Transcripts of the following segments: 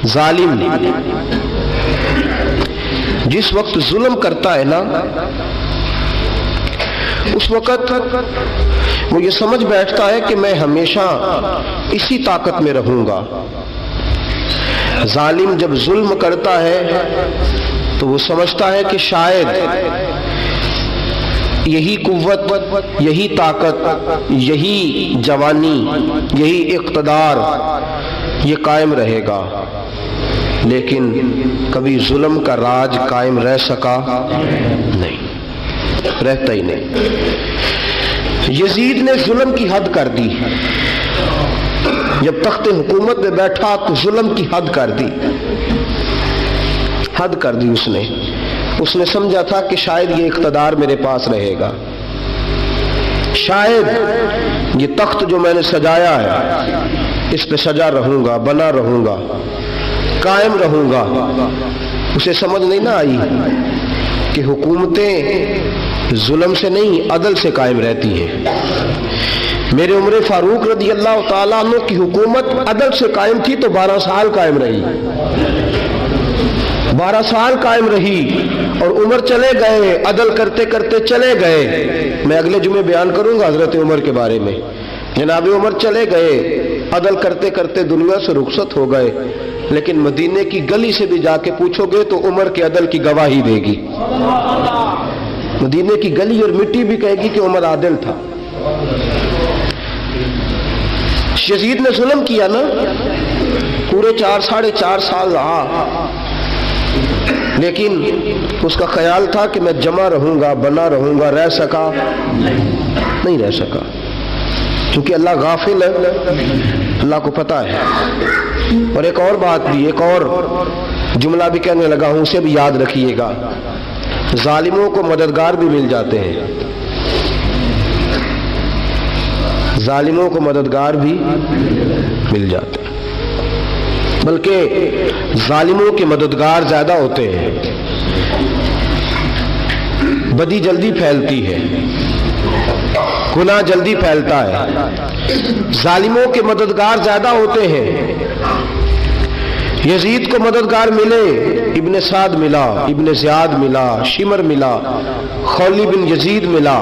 ظالم جس وقت ظلم کرتا ہے نا، اس وقت وہ یہ سمجھ بیٹھتا ہے کہ میں ہمیشہ اسی طاقت میں رہوں گا۔ ظالم جب ظلم کرتا ہے تو وہ سمجھتا ہے کہ شاید یہی قوت، یہی طاقت، یہی جوانی، یہی اقتدار یہ قائم رہے گا، لیکن کبھی ظلم کا راج قائم رہ سکا نہیں، رہتا ہی نہیں۔ یزید نے ظلم کی حد کر دی، جب تخت حکومت میں بیٹھا تو ظلم کی حد کر دی، حد کر دی اس نے سمجھا تھا کہ شاید یہ اقتدار میرے پاس رہے گا، شاید یہ تخت جو میں نے سجایا ہے اس پہ سجا رہوں گا، بنا رہوں گا، قائم رہوں گا۔ اسے سمجھ نہیں نہ آئی کہ حکومتیں ظلم سے نہیں عدل سے قائم رہتی ہیں۔ میرے عمر فاروق رضی اللہ تعالیٰ عنہ کی حکومت عدل سے قائم تھی تو 12 سال قائم رہی، 12 سال قائم رہی، اور عمر چلے گئے، عدل کرتے کرتے چلے گئے۔ میں اگلے جمعے بیان کروں گا حضرت عمر کے بارے میں۔ جناب عمر چلے گئے، عدل کرتے کرتے دنیا سے رخصت ہو گئے، لیکن مدینے کی گلی سے بھی جا کے پوچھو گے تو عمر کے عدل کی گواہی دے گی۔ مدینے کی گلی اور مٹی بھی کہے گی کہ عمر عادل تھا۔ یزید نے ظلم کیا نا، پورے 4.5 سال رہا، لیکن اس کا خیال تھا کہ میں جمع رہوں گا، بنا رہوں گا، رہ سکا نہیں، رہ سکا، کیونکہ اللہ غافل ہے، اللہ کو پتہ ہے۔ اور ایک اور بات بھی، ایک اور جملہ بھی کہنے لگا ہوں، اسے بھی یاد رکھیے گا، ظالموں کو مددگار بھی مل جاتے ہیں، ظالموں کو مددگار بھی مل جاتے ہیں، بلکہ ظالموں کے مددگار زیادہ ہوتے ہیں، بدی جلدی پھیلتی ہے، گناہ جلدی پھیلتا ہے، ظالموں کے مددگار زیادہ ہوتے ہیں۔ یزید کو مددگار ملے، ابن سعد ملا، ابن زیاد ملا، شمر ملا، خولی بن یزید ملا،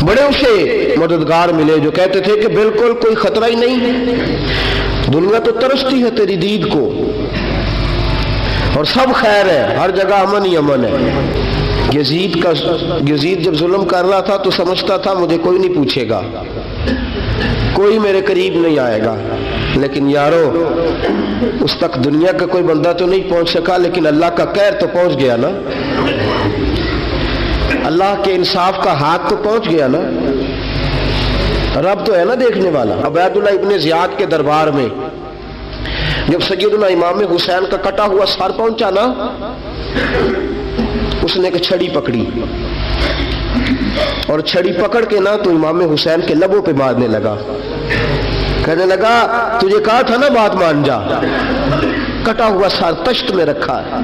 بڑے اسے مددگار ملے جو کہتے تھے کہ بالکل کوئی خطرہ ہی نہیں، دنیا تو ترستی ہے تیری دید کو، اور سب خیر ہے، ہر جگہ امن ہی امن ہے۔ یزید جب ظلم کر رہا تھا تو سمجھتا تھا مجھے کوئی نہیں پوچھے گا، کوئی میرے قریب نہیں آئے گا، لیکن یارو اس تک دنیا کا کوئی بندہ تو نہیں پہنچ سکا، لیکن اللہ کا قہر تو پہنچ گیا نا، اللہ کے انصاف کا ہاتھ تو پہنچ گیا نا، رب تو ہے نا دیکھنے والا۔ عبید اللہ ابن زیاد کے دربار میں جب سیدنا امام حسین کا کٹا ہوا سر پہنچا نا، اس نے ایک چھڑی پکڑی، اور چھڑی پکڑ کے نا تو امام حسین کے لبوں پہ مارنے لگا، کہنے لگا تجھے کہا تھا نا بات مان جا، کٹا ہوا سر تشت میں رکھا ہے،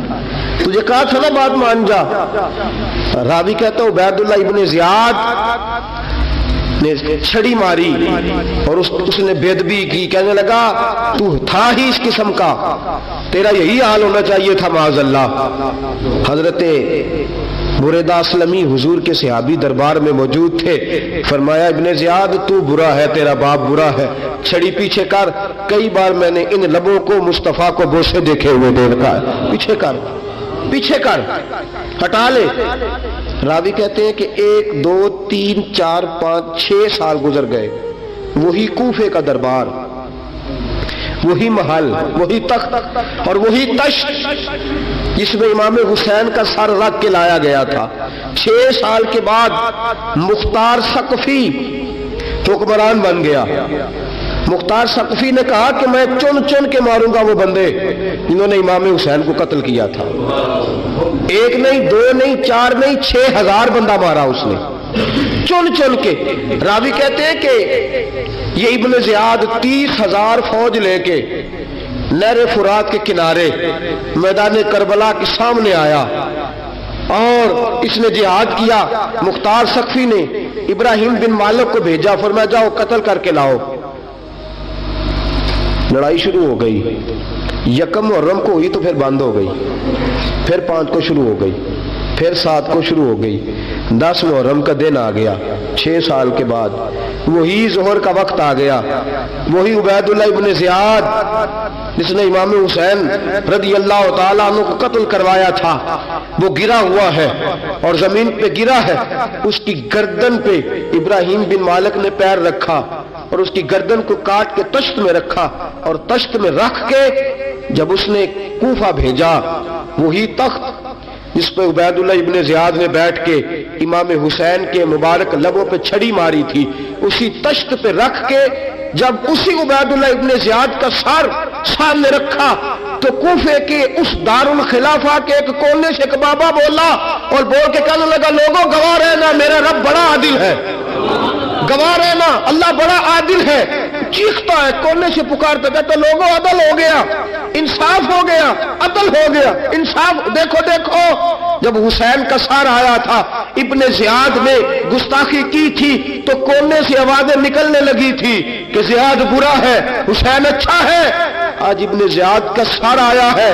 تجھے کہا تھا نا بات مان جا۔ راوی کہتا ہے عبید اللہ ابن زیاد نے چھڑی ماری اور اس نے بے ادبی کی، کہنے لگا تو تھا ہی اس قسم کا، تیرا یہی حال ہونا چاہیے تھا معاذ اللہ۔ حضرت بریدہ اسلمی حضور کے صحابی دربار میں موجود تھے، فرمایا ابن زیاد تو برا ہے، تیرا باپ برا ہے، چھڑی پیچھے کر، کئی بار میں نے ان لبوں کو مصطفیٰ کو بوسے دیکھے ہوئے دیکھا ہے، پیچھے کر، پیچھے کر، ہٹا لے۔ راوی کہتے ہیں کہ 1 2 3 4 5 6 سال گزر گئے، وہی کوفے کا دربار، وہی محل، وہی تخت اور وہی تشت جس میں امام حسین کا سر رکھ کے لایا گیا تھا۔ 6 سال کے بعد مختار ثقفی حکمران بن گیا۔ مختار ثقفی نے کہا کہ میں چن چن کے ماروں گا وہ بندے جنہوں نے امام حسین کو قتل کیا تھا، 1 نہیں 2 نہیں 4 نہیں 6000 بندہ مارا اس نے، چن چن کے۔ راوی کہتے ہیں کہ یہ ابن زیاد 30,000 فوج لے کے نہر فرات کے کنارے میدان کربلا کے سامنے آیا اور اس نے جہاد کیا۔ مختار ثقفی نے ابراہیم بن مالک کو بھیجا، فرمایا جاؤ قتل کر کے لاؤ۔ لڑائی شروع ہو گئی، یکم محرم کو ہوئی تو پھر بند ہو گئی، پھر 5 کو شروع ہو گئی، پھر 7 کو شروع ہو گئی، 10 محرم کا دن آ گیا 6 سال کے بعد، وہی ظہر کا وقت آ گیا، وہی عبید اللہ ابن زیاد جس نے امام حسین رضی اللہ تعالیٰ عنہ کو قتل کروایا تھا، وہ گرا ہوا ہے اور زمین پہ گرا ہے، اس کی گردن پہ ابراہیم بن مالک نے پیر رکھا اور اس کی گردن کو کاٹ کے تشت میں رکھا، اور تشت میں رکھ کے جب اس نے کوفہ بھیجا، وہی تخت جس پہ عبید اللہ ابن زیاد نے بیٹھ کے امام حسین کے مبارک لبوں پہ چھڑی ماری تھی، اسی تشت پہ رکھ کے جب اسی عبید اللہ ابن زیاد کا سر سامنے رکھا تو کوفے کے اس دارالخلافہ کے ایک کونے سے ایک بابا بولا اور بول کے کہنے لگا، لوگوں گواہ رہنا میرا رب بڑا عادل ہے، گواہ رہنا اللہ بڑا عادل ہے۔ چیختا ہے، کونے سے پکارتا، کہتا لوگوں عدل ہو گیا، انصاف ہو گیا، عدل ہو گیا، انصاف، دیکھو دیکھو۔ جب حسین کا سار آیا تھا، ابن زیاد نے گستاخی کی تھی تو کونے سے آوازیں نکلنے لگی تھی کہ زیاد برا ہے، حسین اچھا ہے۔ آج ابن زیاد کا سار آیا ہے،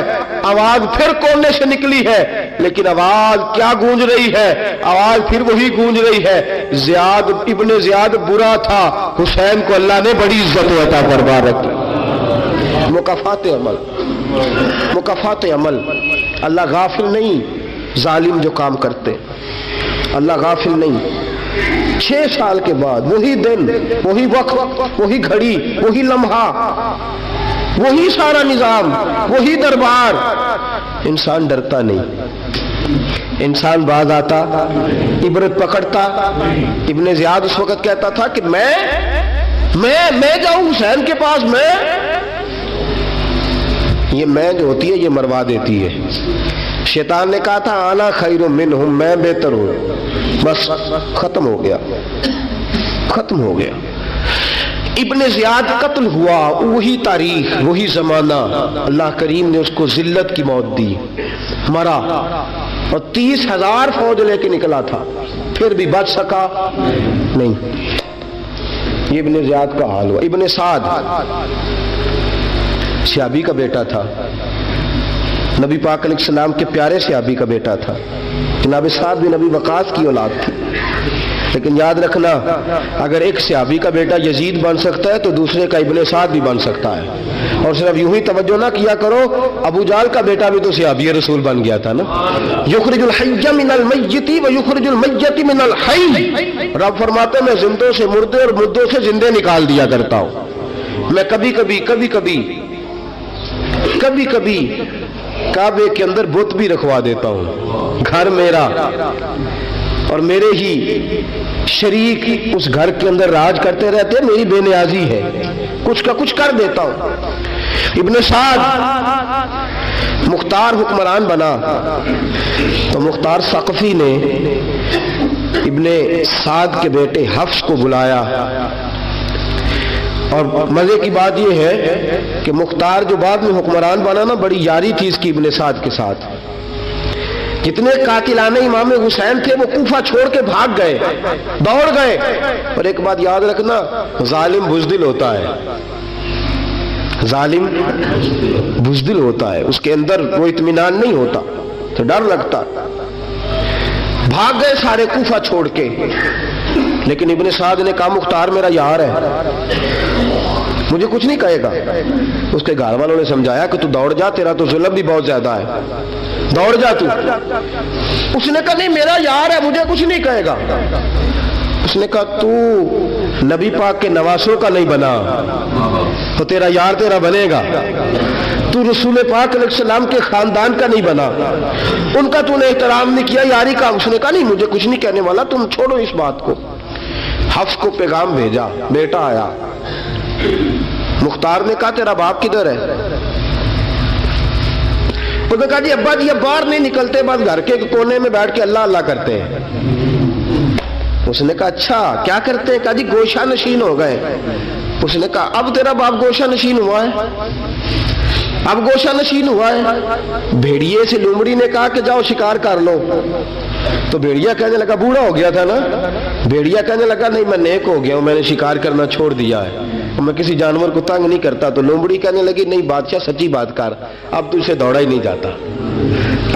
آواز پھر کونے سے نکلی ہے، لیکن آواز کیا گونج رہی ہے؟ آواز پھر وہی گونج رہی ہے، زیاد ابن زیاد برا تھا، حسین کو اللہ نے بڑی عزت عطا فرما رکھی۔ مکافات عمل، مکافات عمل، اللہ غافل نہیں ظالم جو کام کرتے، اللہ غافل نہیں۔ 6 سال کے بعد وہی دن، وہی وقت، وہی گھڑی، وہی لمحہ، وہی سارا نظام، وہی دربار، انسان ڈرتا نہیں، انسان باز آتا، عبرت پکڑتا۔ ابن زیاد اس وقت کہتا تھا کہ میں جاؤں حسین کے پاس، یہ میں جو ہوتی ہے یہ مروا دیتی ہے۔ شیطان نے کہا تھا انا خیر منہم، میں بہتر ہوں، بس ختم ہو گیا، ختم ہو گیا۔ ابن زیاد قتل ہوا، وہی تاریخ، وہی زمانہ، اللہ کریم نے اس کو ذلت کی موت دی، مرا، اور 30,000 فوج لے کے نکلا تھا، پھر بھی بچ سکا نہیں۔ یہ ابن زیاد کا حال ہوا۔ ابن سعد صحابی کا بیٹا تھا، نبی پاک علیہ السلام کے پیارے صحابی کا بیٹا تھا، جناب سعد بن نبی وقاص کی اولاد تھی۔ لیکن یاد رکھنا، اگر ایک صحابی کا بیٹا یزید بن سکتا ہے تو دوسرے کا ابن سعد بھی بن سکتا ہے۔ اور صرف یوں ہی توجہ نہ کیا کرو، ابو جہل کا بیٹا بھی تو صحابی رسول بن گیا تھا نا۔ یخرج الحی من المیت ویخرج المیت من الحی، رب فرماتے ہیں میں زندوں سے مردے اور مردوں سے زندے نکال دیا کرتا ہوں۔ میں کبھی کبھی کعبے کے اندر بت بھی رکھوا دیتا ہوں، گھر میرا اور میرے ہی شریک اس گھر کے اندر راج کرتے رہتے ہیں، میری بے نیازی ہے، کچھ کا کچھ کر دیتا ہوں۔ ابن سعد مختار حکمران بنا تو مختار ثقفی نے ابن سعد کے بیٹے حفص کو بلایا، اور مزے کی بات یہ ہے کہ مختار جو بعد میں حکمران بنا نا، بڑی یاری تھی اس کی ابن سعد کے ساتھ۔ جتنے قاتلان امام حسین تھے وہ کوفہ چھوڑ کے بھاگ گئے، دوڑ گئے۔ اور ایک بات یاد رکھنا، ظالم بزدل ہوتا ہے، ظالم بزدل ہوتا ہے، اس کے اندر وہ اطمینان نہیں ہوتا، تو ڈر لگتا۔ بھاگ گئے سارے کوفہ چھوڑ کے، لیکن ابن سعد نے کہا مختار میرا یار ہے، مجھے کچھ نہیں کہے گا۔ اس کے گھر والوں نے سمجھایا کہ تو دوڑ جا، تیرا تو ظلم بھی بہت زیادہ ہے، دوڑ جا تو۔ اس نے کہا نہیں میرا یار ہے، مجھے کچھ نہیں کہے گا۔ اس نے کہا تو نبی پاک کے نواسوں کا نہیں بنا تو تیرا یار تیرا بنے گا، تو رسول پاک علیہ السلام کے خاندان کا نہیں بنا، ان کا تو نے احترام نہیں کیا، یاری کا۔ اس نے کہا نہیں مجھے کچھ نہیں کہنے والا، تم چھوڑو اس بات کو۔ حفص کو پیغام بھیجا، بیٹا آیا۔ مختار نے کہا تیرا باپ کدھر ہے؟ اس نے کہا جی ابا جی اب باہر نہیں نکلتے، بس گھر کے کونے میں بیٹھ کے اللہ اللہ کرتے ہیں۔ اس نے کہا اچھا کیا کرتے ہیں؟ کہا جی گوشہ نشین ہو گئے۔ اس نے کہا اب تیرا باپ گوشہ نشین ہوا ہے؟ اب گوشہ نشین ہوا ہے؟ بھیڑیے سے لومڑی نے کہا کہ جاؤ شکار کر لو، تو بھیڑیا کہنے لگا بوڑھا ہو گیا تھا نا، بھیڑیا کہنے لگا نہیں میں نیک ہو گیا ہوں، میں نے شکار کرنا چھوڑ دیا ہے۔ میں کسی جانور کو تنگ نہیں کرتا، تو لومڑی کہنے لگی نہیں بادشاہ سچی بات کر، اب تجھ سے دوڑا ہی نہیں جاتا،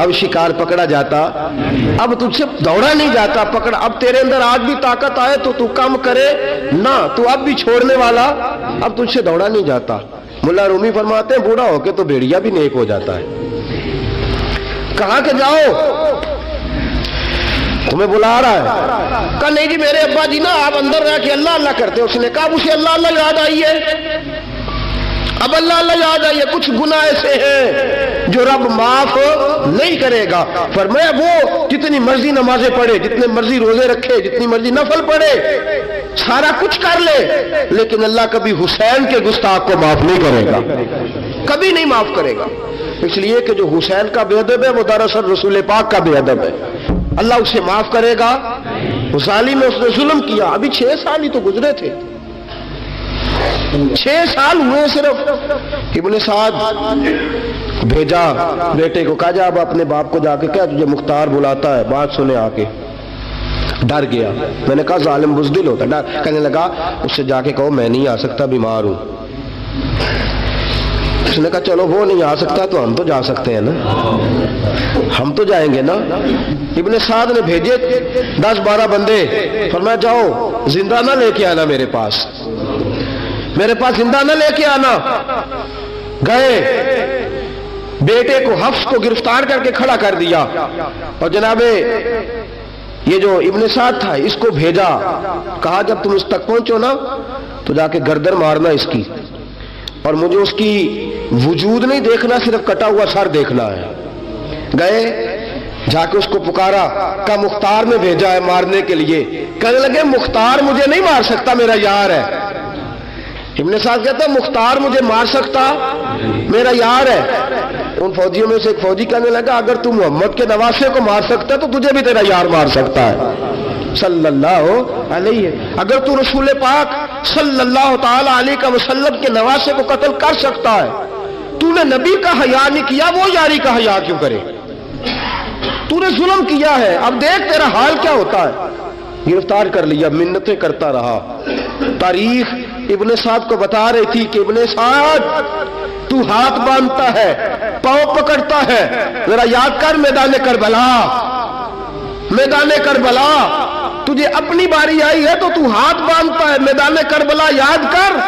اب شکار پکڑا جاتا، اب تجھ سے دوڑا نہیں جاتا پکڑا، اب تیرے اندر آج بھی طاقت آئے تو تو کم کرے نہ، تو اب بھی چھوڑنے والا، اب تجھ سے دوڑا نہیں جاتا۔ ملا رومی فرماتے ہیں بوڑھا ہو کے تو بھیڑیا بھی نیک ہو جاتا ہے۔ کہاں کہ جاؤ تمہیں بلا رہا ہے؟ کہا نہیں جی میرے ابا جی نا آپ اندر رہ کے اللہ اللہ کرتے۔ اس نے کہا اسے اللہ اللہ یاد آئی ہے، اب اللہ اللہ یاد آئی ہے، کچھ گناہ ایسے ہیں جو رب معاف نہیں کرے گا۔ فرمایا وہ جتنی مرضی نمازیں پڑھے، جتنے مرضی روزے رکھے، جتنی مرضی نفل پڑھے، سارا کچھ کر لے، لیکن اللہ کبھی حسین کے گستاخ کو معاف نہیں کرے گا، کبھی نہیں معاف کرے گا۔ اس لیے کہ جو حسین کا بے ادب ہے وہ دراصل رسول پاک کا بے ادب ہے، اللہ اسے معاف کرے گا؟ ظالم میں اس نے ظلم کیا، ابھی 6 سال ہی تو گزرے تھے، 6 سال ہوئے صرف۔ ابن سعد بھیجا بیٹے کو، کہا جا اب اپنے باپ کو جا کے کہا تجھے مختار بلاتا ہے، بات سنے آ کے۔ ڈر گیا، میں نے کہا ظالم بزدل ہوتا ڈر، کہنے لگا اس سے جا کے کہو میں نہیں آ سکتا، بیمار ہوں۔ اس نے کہا چلو وہ نہیں آ سکتا تو ہم تو جا سکتے ہیں نا، ہم تو جائیں گے نا۔ ابن سعد نے بھیجے 10-12 بندے، فرمایا جاؤ زندہ نہ لے کے آنا، میرے پاس زندہ نہ لے کے آنا۔ گئے، بیٹے کو حفص کو گرفتار کر کے کھڑا کر دیا، اور جناب یہ جو ابن سعد تھا اس کو بھیجا، کہا جب تم اس تک پہنچو نا تو جا کے گردن مارنا اس کی، اور مجھے اس کی وجود نہیں دیکھنا، صرف کٹا ہوا سر دیکھنا ہے۔ گئے، جا کے اس کو پکارا، کہا مختار نے بھیجا ہے مارنے کے لیے۔ کہنے لگے مختار مجھے نہیں مار سکتا، میرا یار ہے۔ ابن سعد کہتا ہے مختار مجھے مار سکتا، میرا یار ہے۔ ان فوجیوں میں سے ایک فوجی کہنے لگا اگر تم محمد کے نواسے کو مار سکتا تو تجھے بھی تیرا یار مار سکتا ہے صلی اللہ علیہ، اگر تو رسول پاک صلی اللہ تعالی علیہ وسلم کے نواسے کو قتل کر سکتا ہے، تو نے نبی کا حیا نہیں کیا، وہ یاری کا حیا کیوں کرے؟ تو نے ظلم کیا ہے، اب دیکھ تیرا حال کیا ہوتا ہے۔ گرفتار کر لیا، منتیں کرتا رہا۔ تاریخ ابن سعد کو بتا رہی تھی کہ ابن سعد تو ہاتھ باندھتا ہے، پاؤں پکڑتا ہے، ذرا یاد کر میدان کربلا، میدان کربلا تجھے اپنی باری آئی ہے تو تو ہاتھ باندھتا ہے، میدان کربلا یاد کر۔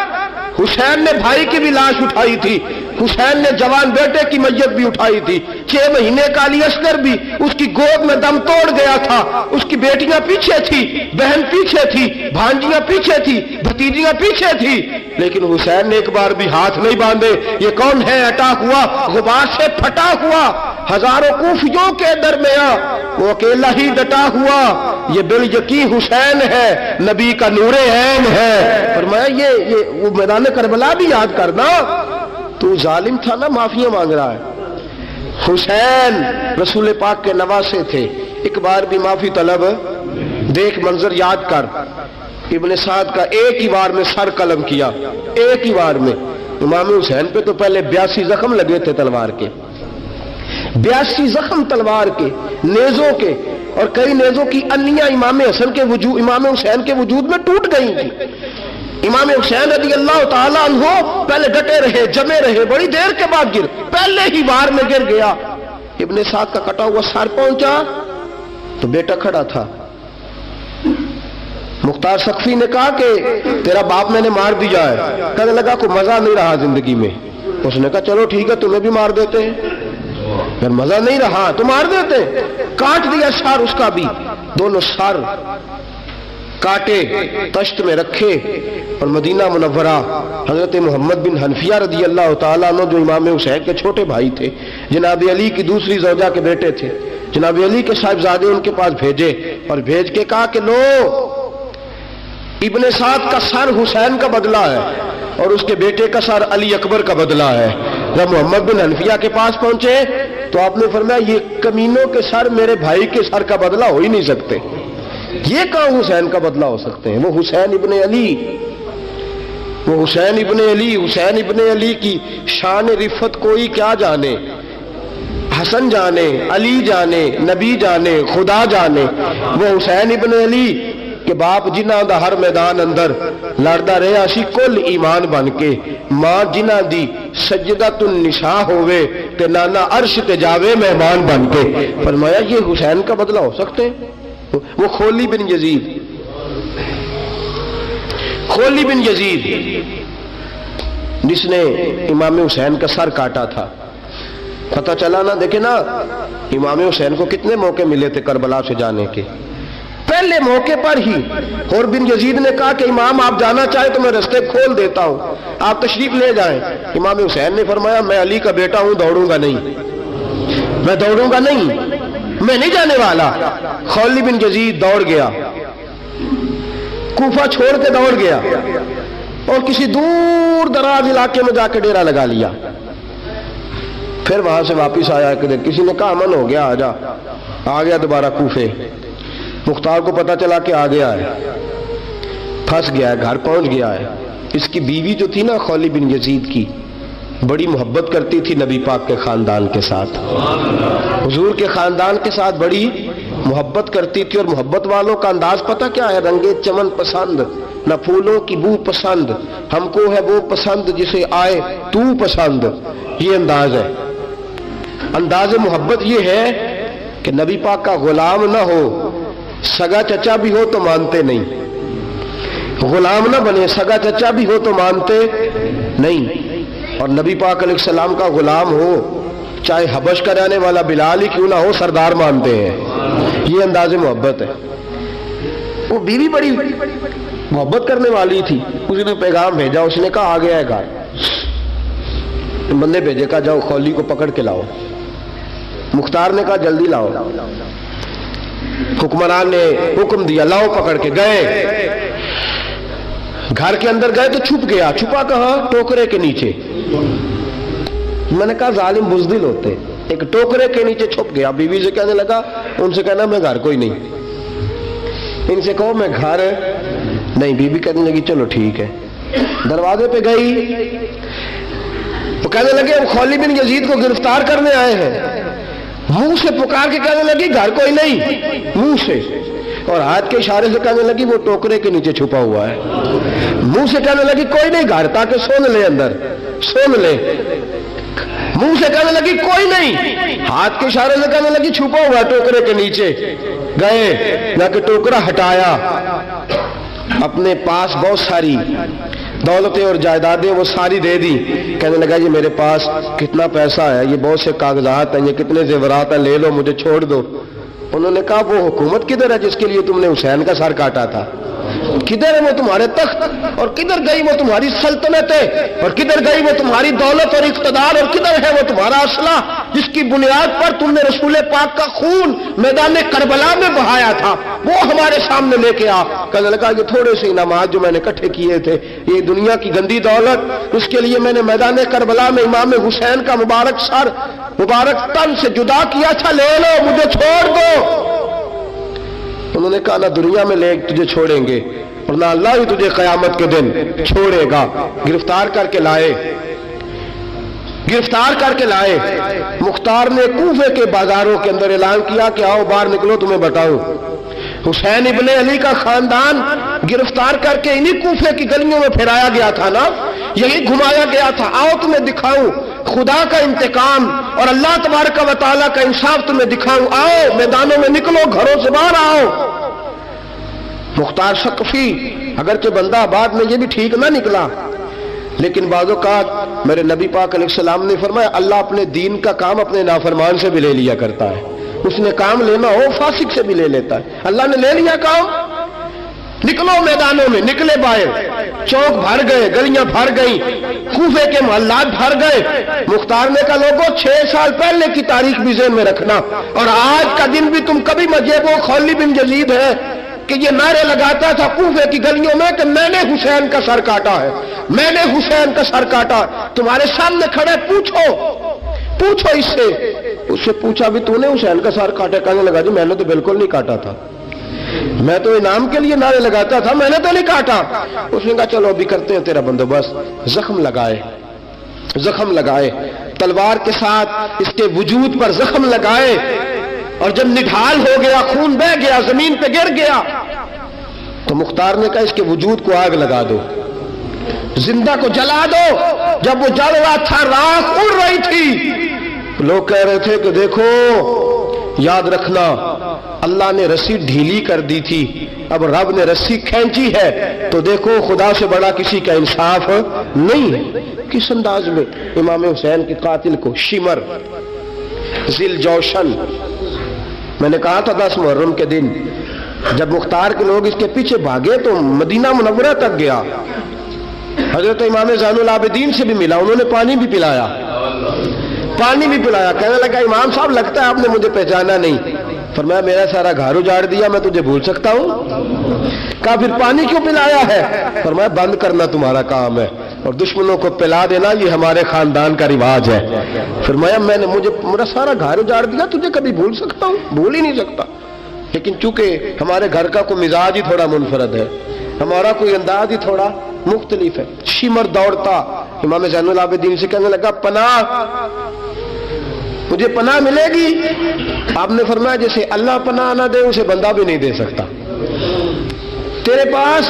حسین نے بھائی کی بھی لاش اٹھائی تھی، حسین نے جوان بیٹے کی میت بھی اٹھائی تھی، 6 مہینے کا علی اصغر بھی اس کی گود میں دم توڑ گیا تھا، اس کی بیٹیاں پیچھے تھی، بہن پیچھے تھی، بھانجیاں پیچھے تھی، بھتیجیاں پیچھے تھی، لیکن حسین نے ایک بار بھی ہاتھ نہیں باندھے۔ یہ کون ہے اٹا ہوا، غبار سے پھٹا ہوا، ہزاروں کوفیوں کے درمیان وہ اکیلا ہی ڈٹا ہوا، یہ بال یقین حسین ہے، نبی کا نور عین ہے۔ فرمایا یہ وہ میدان کربلا بھی یاد کرنا، تو ظالم تھا نا، معافیاں مانگ رہا ہے۔ حسین رسول پاک کے نواسے تھے، ایک بار بھی معافی طلب، دیکھ منظر یاد کر۔ ابن سعد کا ایک ہی بار میں سر قلم کیا، ایک ہی بار میں۔ امام حسین پہ تو پہلے 82 زخم لگے تھے تلوار کے، 82 زخم تلوار کے، نیزوں کے، اور کئی نیزوں کی انیاں امام حسین کے وجود میں ٹوٹ گئی تھی۔ امام حسین رضی اللہ تعالیٰ عنہ پہلے ڈٹے رہے، جمے رہے، بڑی دیر کے بعد گر، پہلے ہی بار میں گر گیا۔ ابن سعد کا کٹا ہوا سر پہنچا تو بیٹا کھڑا تھا۔ مختار سقفی نے کہا کہ تیرا باپ میں نے مار دیا ہے۔ کہنے لگا کوئی مزہ نہیں رہا زندگی میں۔ اس نے کہا چلو ٹھیک ہے تمہیں بھی مار دیتے ہیں، اگر مزہ نہیں رہا تو مار دیتے۔ کاٹ دیا سر اس کا بھی، دونوں سر کاٹے، تشت میں رکھے، اور مدینہ منورہ حضرت محمد بن حنفیہ رضی اللہ تعالیٰ عنہ جو امام حسین کے چھوٹے بھائی تھے، جناب علی کی دوسری زوجہ کے بیٹے تھے، جناب علی کے صاحبزادے ان کے پاس بھیجے، اور بھیج کے کہا کہ لو ابن سعد کا سر حسین کا بدلہ ہے اور اس کے بیٹے کا سر علی اکبر کا بدلہ ہے۔ جب محمد بن حنفیہ کے پاس پہنچے تو آپ نے فرمایا یہ کمینوں کے سر میرے بھائی کے سر کا بدلہ ہو ہی نہیں سکتے، یہ کہاں حسین کا بدلہ ہو سکتے ہیں؟ وہ حسین ابن علی، وہ حسین ابن علی، حسین ابن علی کی شان رفت کوئی کیا جانے، حسن جانے، علی جانے، نبی جانے، خدا جانے۔ وہ حسین ابن علی کہ باپ جنہاں دا ہر میدان اندر لڑدا رہا سی کل ایمان بن کے، ماں جنہاں دی سجدۃ النساء ہوئے تے نانا عرش تے جاوے مہمان بن کے۔ فرمایا یہ حسین کا بدلہ ہو سکتے ہیں؟ وہ خولی بن یزید، خولی بن یزید جس نے امام حسین کا سر کاٹا تھا، پتہ چلا نا، دیکھیں نا امام حسین کو کتنے موقع ملے تھے کربلا سے جانے کے، پہلے موقع پر ہی حور بن یزید نے کہا کہ امام آپ جانا چاہے تو میں رستے کھول دیتا ہوں، آپ تشریف لے جائیں۔ امام حسین نے فرمایا میں علی کا بیٹا ہوں، دوڑوں گا نہیں، میں دوڑوں گا نہیں، میں نہیں جانے والا۔ خولی بن یزید دوڑ گیا، کوفہ چھوڑ کے دوڑ گیا اور کسی دور دراز علاقے میں جا کے ڈیرا لگا لیا۔ پھر وہاں سے واپس آیا کہ کسی نے کہا امن ہو گیا، آجا، آ گیا دوبارہ کوفے۔ مختار کو پتا چلا کہ آ گیا ہے، پھنس گیا ہے، گھر پہنچ گیا ہے۔ اس کی بیوی جو تھی نا خولی بن یزید کی، بڑی محبت کرتی تھی نبی پاک کے خاندان کے ساتھ، حضور کے خاندان کے ساتھ بڑی محبت کرتی تھی، اور محبت والوں کا انداز پتہ کیا ہے؟ رنگے چمن پسند، نہ پھولوں کی بو پسند، ہم کو ہے وہ پسند جسے آئے تو پسند۔ یہ انداز ہے، انداز محبت یہ ہے کہ نبی پاک کا غلام نہ ہو، سگا چچا بھی ہو تو مانتے نہیں، غلام نہ بنے، سگا چچا بھی ہو تو مانتے نہیں، اور نبی پاک علیہ السلام کا غلام ہو، چاہے حبش کا رہنے والا بلال ہی کیوں نہ ہو، سردار مانتے ہیں۔ یہ انداز محبت ہے۔ وہ بیوی بڑی محبت کرنے والی تھی، اس نے پیغام بھیجا، اس نے کہا آ گیا ہے گھر، بندے بھیجے، کہا جاؤ خولی کو پکڑ کے لاؤ۔ مختار نے کہا جلدی لاؤ، حکمران نے حکم دیا لاؤ، پکڑ کے گئے، گھر کے اندر گئے تو چھپ گیا۔ چھپا کہاں؟ ٹوکرے کے نیچے۔ میں نے کہا ظالم بزدل ہوتے، ایک ٹوکرے کے نیچے چھپ گیا۔ بیوی سے کہنے لگا، ان سے کہنا میں گھر کوئی نہیں، ان سے کہو میں گھر نہیں۔ بیوی کہنے لگی چلو ٹھیک ہے، دروازے پہ گئی، وہ کہنے لگے ہم خولی بن یزید کو گرفتار کرنے آئے ہیں، منہ سے پکار کے کہنے لگی گھر کوئی نہیں، منہ سے، اور ہاتھ کے اشارے سے کہنے لگی وہ ٹوکرے کے نیچے چھپا ہوا ہے، منہ سے کہنے لگی کوئی نہیں گھر، تاکہ سن لے، اندر سن لے، منہ سے کہنے لگی کوئی نہیں، ہاتھ کے اشارے سے کہنے لگی چھپا ہوا ہے ٹوکرے کے نیچے۔ گئے، جا کے ٹوکرا ہٹایا، اپنے پاس بہت ساری دولتیں اور جائیدادیں وہ ساری دے دی، کہنے لگا یہ میرے پاس کتنا پیسہ ہے، یہ بہت سے کاغذات ہیں، یہ کتنے زیورات ہیں، لے لو، مجھے چھوڑ دو۔ انہوں نے کہا وہ حکومت کدھر ہے جس کے لیے تم نے حسین کا سر کاٹا تھا؟ کدھر ہے وہ تمہارے تخت، اور کدھر گئی وہ تمہاری سلطنتیں، اور کدھر گئی وہ تمہاری دولت اور اقتدار، اور کدھر ہے وہ تمہارا اسلحہ جس کی بنیاد پر تم نے رسول پاک کا خون میدان کربلا میں بہایا تھا، وہ ہمارے سامنے لے کے آ۔ کہنے لگا یہ تھوڑے سے انعامات جو میں نے اکٹھے کیے تھے، یہ دنیا کی گندی دولت، اس کے لیے میں نے میدان کربلا میں امام حسین کا مبارک سر مبارک تن سے جدا کیا تھا، لے لو، مجھے چھوڑ دو۔ انہوں نے کہا نہ دنیا میں لے تجھے چھوڑیں گے اور نہ اللہ ہی تجھے قیامت کے دن چھوڑے گا۔ گرفتار کر کے لائے، گرفتار کر کے لائے۔ مختار نے کوفے کے بازاروں کے اندر اعلان کیا کہ آؤ باہر نکلو تمہیں بتاؤں، حسین ابن علی کا خاندان گرفتار کر کے انہی کوفے کی گلیوں میں پھرایا گیا تھا نا، یہی گھمایا گیا تھا، آؤ تمہیں دکھاؤں خدا کا انتقام اور اللہ تبارک و تعالیٰ کا انصاف تمہیں دکھاؤں، آؤ میدانوں میں نکلو، گھروں سے باہر آؤ۔ مختار ثقفی اگرچہ بندہ آباد میں یہ بھی ٹھیک نہ نکلا، لیکن بعض اوقات میرے نبی پاک علیہ السلام نے فرمایا اللہ اپنے دین کا کام اپنے نافرمان سے بھی لے لیا کرتا ہے، اس نے کام لینا ہو فاسق سے بھی لے لیتا ہے۔ اللہ نے لے لیا کام، نکلو میدانوں میں، نکلے باہر، چوک بھر گئے، گلیاں بھر گئیں، کوفے کے محلات بھر گئے۔ مختار نے کہا لوگوں 6 سال پہلے کی تاریخ بھی ذہن میں رکھنا، اور آج کا دن بھی تم کبھی مجھے وہ خولی بن یزید ہے کہ یہ نعرے لگاتا تھا کوفے کی گلیوں میں کہ میں نے حسین کا سر کاٹا ہے، میں نے حسین کا سر کاٹا۔ تمہارے سامنے کھڑے، پوچھو اس سے پوچھا بھی تو نے حسین کا سر کاٹا؟ کہنے لگا جی میں نے تو بالکل نہیں کاٹا تھا، میں تو انعام کے لیے نعرے لگاتا تھا، میں نے تو نہیں کاٹا۔ اس نے کہا چلو ابھی کرتے ہیں تیرا بندوبست۔ زخم لگائے تلوار کے ساتھ، اس کے وجود پر زخم لگائے، اور جب نڈھال ہو گیا، خون بہ گیا، زمین پہ گر گیا، تو مختار نے کہا اس کے وجود کو آگ لگا دو، زندہ کو جلا دو۔ جب وہ جل رہا تھا راکھ اڑ رہی تھی، لوگ کہہ رہے تھے کہ دیکھو یاد رکھنا اللہ نے رسی ڈھیلی کر دی تھی، اب رب نے رسی کھینچی ہے، تو دیکھو خدا سے بڑا کسی کا انصاف نہیں ہے۔ کس انداز میں امام حسین کے قاتل کو شمر ذل جوشن، میں نے کہا تھا 10 محرم کے دن جب مختار کے لوگ اس کے پیچھے بھاگے تو مدینہ منورہ تک گیا، حضرت امام زین العابدین سے بھی ملا، انہوں نے پانی بھی پلایا، کہنے لگا امام صاحب لگتا ہے آپ نے مجھے پہچانا نہیں۔ فرمایا میرا سارا گھر اجاڑ دیا، میں تجھے بھول سکتا ہوں؟ کہا پھر پانی کیوں پلایا ہے؟ فرمایا بند کرنا تمہارا کام ہے اور دشمنوں کو پلا دینا یہ ہمارے خاندان کا رواج ہے۔ فرمایا میں نے میرا سارا گھر اجاڑ دیا، تجھے کبھی بھول سکتا ہوں؟ بھول ہی نہیں سکتا، لیکن چونکہ ہمارے گھر کا کوئی مزاج ہی تھوڑا منفرد ہے، ہمارا کوئی انداز ہی تھوڑا مختلف ہے۔ شمر دوڑتا امام زین العابدین سے کہنے لگا پناہ، مجھے پناہ ملے گی؟ آپ نے فرمایا جیسے اللہ پناہ نہ دے اسے بندہ بھی نہیں دے سکتا، تیرے پاس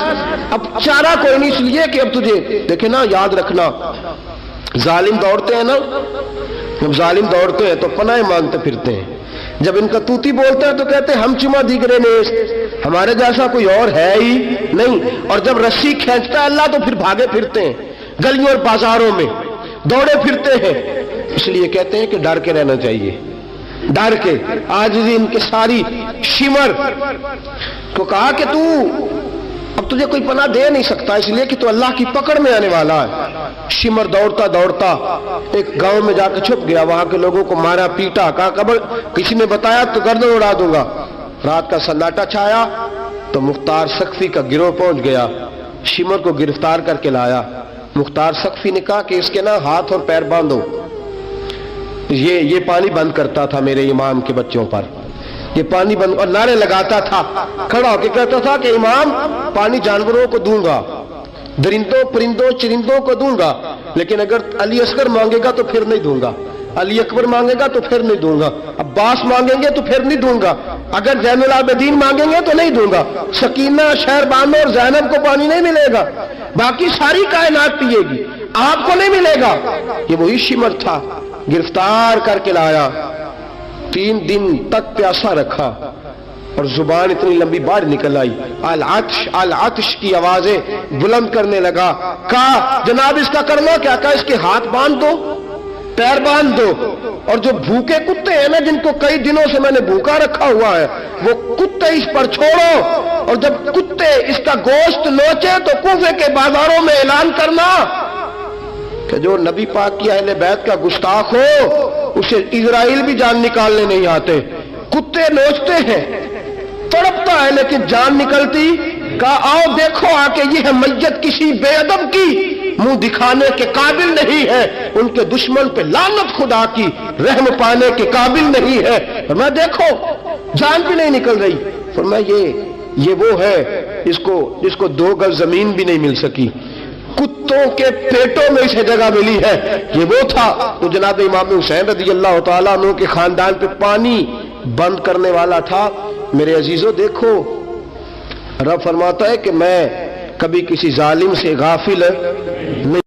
اب چارہ کوئی نہیں، اس لیے کہ اب تجھے دیکھے نا، یاد رکھنا ظالم دوڑتے ہیں نا، جب ظالم دوڑتے ہیں تو پناہ مانگتے پھرتے ہیں، جب ان کا توتی بولتا ہے تو کہتے ہیں ہم چما دیگرے نیس، ہمارے جیسا کوئی اور ہے ہی نہیں، اور جب رسی کھینچتا ہے اللہ تو پھر بھاگے پھرتے ہیں گلیوں اور بازاروں میں، دوڑے پھرتے ہیں۔ اس لیے کہتے ہیں کہ ڈر کے رہنا چاہیے، ڈر کے۔ آج ان کے ساری شمر کو کہا کہ تو اب تجھے کوئی پناہ دے نہیں سکتا، اس لیے کہ تو اللہ کی پکڑ میں آنے والا ہے۔ شمر دوڑتا دوڑتا ایک گاؤں میں جا کے چھپ گیا، وہاں کے لوگوں کو مارا پیٹا، کہا قبر کسی نے بتایا تو گردن اڑا دوں گا۔ رات کا سناٹا چھایا تو مختار سقفی کا گروہ پہنچ گیا، شمر کو گرفتار کر کے لایا۔ مختار سقفی نے کہا کہ اس کے نا ہاتھ اور پیر باندھو، یہ پانی بند کرتا تھا میرے امام کے بچوں پر، یہ پانی بند، اور نعرے لگاتا تھا، کھڑا ہو کے کہتا تھا کہ امام پانی جانوروں کو دوں گا، درندوں پرندوں چرندوں کو دوں گا، لیکن اگر علی اصغر مانگے گا تو پھر نہیں دوں گا، علی اکبر مانگے گا تو پھر نہیں دوں گا، عباس مانگیں گے تو پھر نہیں دوں گا، اگر زین العابدین مانگیں گے تو نہیں دوں گا، سکینہ شہربانو اور زینب کو پانی نہیں ملے گا، باقی ساری کائنات پیے گی، آپ کو نہیں ملے گا۔ یہ وہی شمر تھا، گرفتار کر کے لایا، 3 دن تک پیاسا رکھا اور زبان اتنی لمبی باہر نکل آئی، العطش العطش کی آوازیں بلند کرنے لگا۔ کہا جناب اس کا کرنا کیا؟ کہا اس کے ہاتھ باندھ دو، پیر باندھ دو، اور جو بھوکے کتے ہیں نا جن کو کئی دنوں سے میں نے بھوکا رکھا ہوا ہے، وہ کتے اس پر چھوڑو، اور جب کتے اس کا گوشت نوچے تو کوفے کے بازاروں میں اعلان کرنا کہ جو نبی پاک کی اہل بیت کا گستاخ ہو اسے اسرائیل بھی جان نکالنے نہیں آتے۔ کتے نوچتے ہیں، تڑپتا ہے لیکن جان نکلتی۔ کہا آؤ دیکھو آ کے یہ ہے میت کسی بے ادب کی، منہ دکھانے کے قابل نہیں ہے، ان کے دشمن پہ لعنت خدا کی، رحم پانے کے قابل نہیں ہے۔ فرمایا دیکھو جان بھی نہیں نکل رہی۔ فرمایا یہ وہ ہے جس کو 2 گز زمین بھی نہیں مل سکی، کتوں کے پیٹوں میں اسے جگہ ملی ہے، یہ وہ تھا۔ تو جناب امام حسین رضی اللہ تعالیٰ عنہ کے خاندان پہ پانی بند کرنے والا تھا۔ میرے عزیزو دیکھو، رب فرماتا ہے کہ میں کبھی کسی ظالم سے غافل نہیں